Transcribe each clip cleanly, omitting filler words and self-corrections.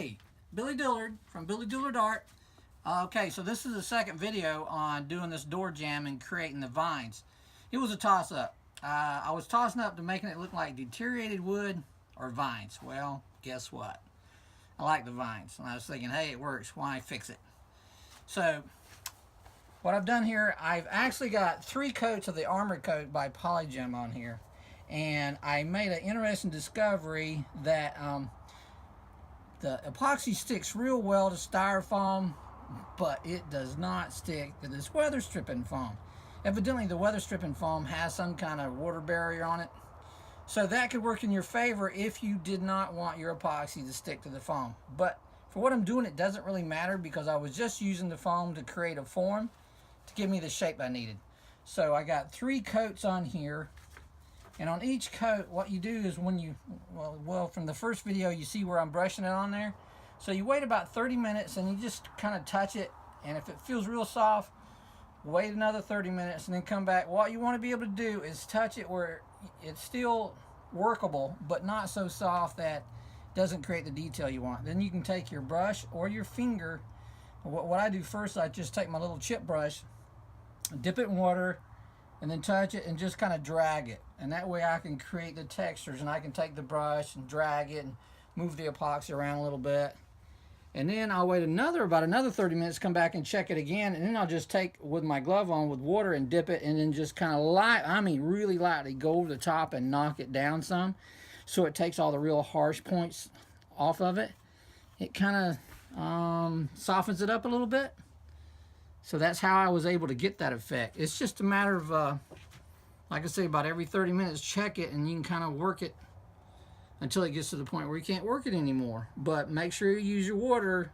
Hey, Billy Dillard from BillyDillardArt. Okay, so this is the second video on doing this door jamb and creating the vines. It was a toss-up. I was tossing up to making it look like deteriorated wood or vines. Well, guess what? I like the vines. And I was thinking, hey, it works. Why fix it? So, what I've done here, I've actually got 3 coats of the Armor Coat by Polygem on here. And I made an interesting discovery that the epoxy sticks real well to styrofoam, but it does not stick to this weather stripping foam. Evidently the weather stripping foam has some kind of water barrier on it. So that could work in your favor if you did not want your epoxy to stick to the foam. But for what I'm doing, it doesn't really matter because I was just using the foam to create a form to give me the shape I needed. So I got 3 coats on here. And on each coat, what you do is when you, well, from the first video, you see where I'm brushing it on there. So you wait about 30 minutes and you just kind of touch it. And if it feels real soft, wait another 30 minutes and then come back. What you want to be able to do is touch it where it's still workable, but not so soft that it doesn't create the detail you want. Then you can take your brush or your finger. What I do first, I just take my little chip brush, dip it in water, and then touch it and just kind of drag it. And that way I can create the textures, and I can take the brush and drag it and move the epoxy around a little bit. And then I'll wait about another 30 minutes, come back and check it again, and then I'll just take with my glove on with water and dip it, and then just kind of really lightly go over the top and knock it down some, so it takes all the real harsh points off of it. It kind of softens it up a little bit. So that's how I was able to get that effect. It's just a matter of, like I say, about every 30 minutes, check it, and you can kind of work it until it gets to the point where you can't work it anymore. But make sure you use your water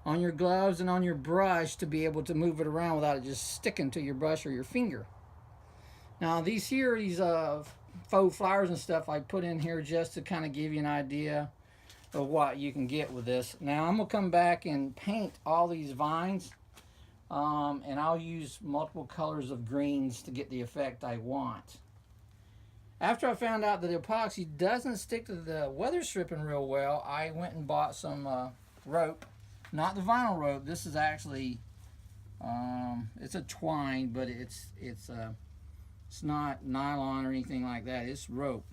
on your gloves and on your brush to be able to move it around without it just sticking to your brush or your finger. Now these faux flowers and stuff I put in here just to kind of give you an idea of what you can get with this. Now I'm going to come back and paint all these vines. And I'll use multiple colors of greens to get the effect I want. After I found out that the epoxy doesn't stick to the weather stripping real well, I went and bought some rope. Not the vinyl rope. This is actually it's a twine, but it's not nylon or anything like that. It's rope.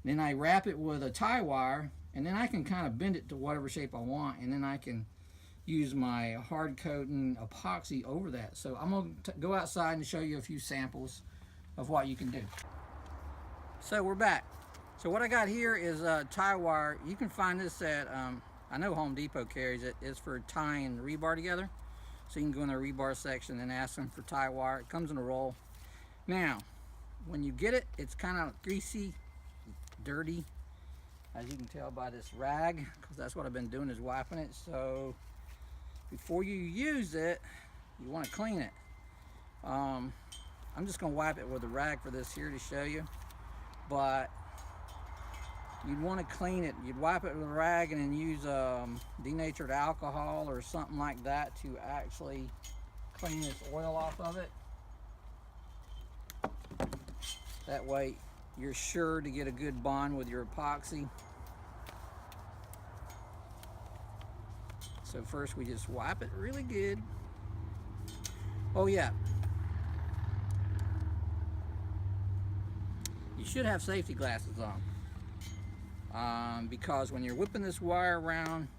And then I wrap it with a tie wire, and then I can kind of bend it to whatever shape I want, and then I can use my hard coating epoxy over that. So I'm going to go outside and show you a few samples of what you can do. So we're back. So what I got here is tie wire. You can find this at, I know Home Depot carries it. It's for tying rebar together. So you can go in the rebar section and ask them for tie wire. It comes in a roll. Now, when you get it, it's kind of greasy, dirty, as you can tell by this rag, because that's what I've been doing, is wiping it. So before you use it, you want to clean it. I'm just going to wipe it with a rag for this here to show you. But you'd want to clean it. You'd wipe it with a rag and then use denatured alcohol or something like that to actually clean this oil off of it. That way you're sure to get a good bond with your epoxy. So first we just wipe it really good. Oh yeah. You should have safety glasses on. Because when you're whipping this wire around,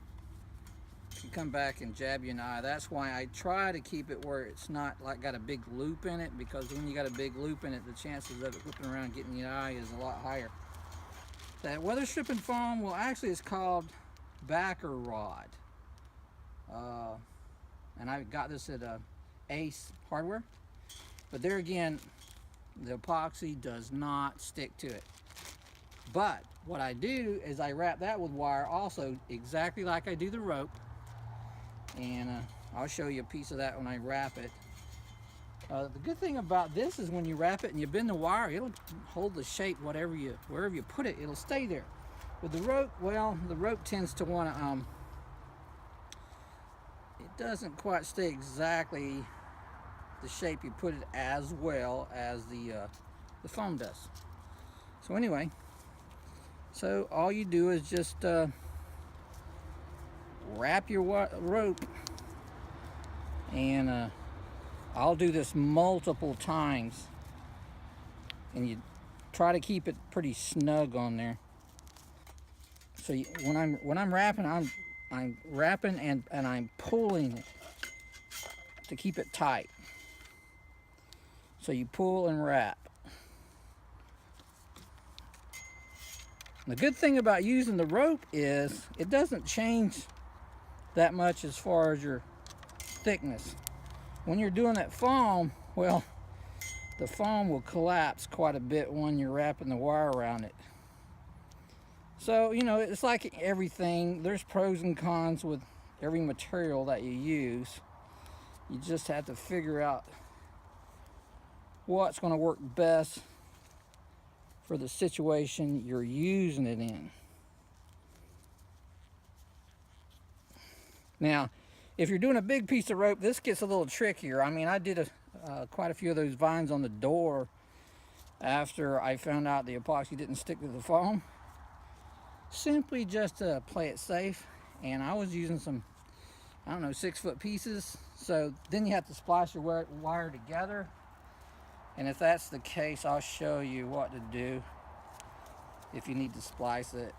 it can come back and jab you in the eye. That's why I try to keep it where it's not like got a big loop in it, because when you got a big loop in it, the chances of it whipping around and getting the eye is a lot higher. That weather stripping foam, well, actually it's called backer rod. And I got this at Ace Hardware, but there again, the epoxy does not stick to it. But what I do is I wrap that with wire also, exactly like I do the rope, and I'll show you a piece of that when I wrap it. The good thing about this is when you wrap it and you bend the wire, it'll hold the shape wherever you put it, it'll stay there. With the rope, well, the rope tends to want to it doesn't quite stay exactly the shape you put it as well as the foam does. So anyway, So all you do is just wrap your rope, and I'll do this multiple times, and you try to keep it pretty snug on there. So when I'm wrapping, I'm wrapping and I'm pulling it to keep it tight. So you pull and wrap. The good thing about using the rope is it doesn't change that much as far as your thickness. When you're doing that foam, well, the foam will collapse quite a bit when you're wrapping the wire around it. So, you know, it's like everything. There's pros and cons with every material that you use. You just have to figure out what's going to work best for the situation you're using it in. Now, if you're doing a big piece of rope, this gets a little trickier. I mean, I did quite a few of those vines on the door after I found out the epoxy didn't stick to the foam. Simply just to play it safe, and I was using some, I don't know, 6-foot pieces. So then you have to splice your wire together, and if that's the case, I'll show you what to do if you need to splice it.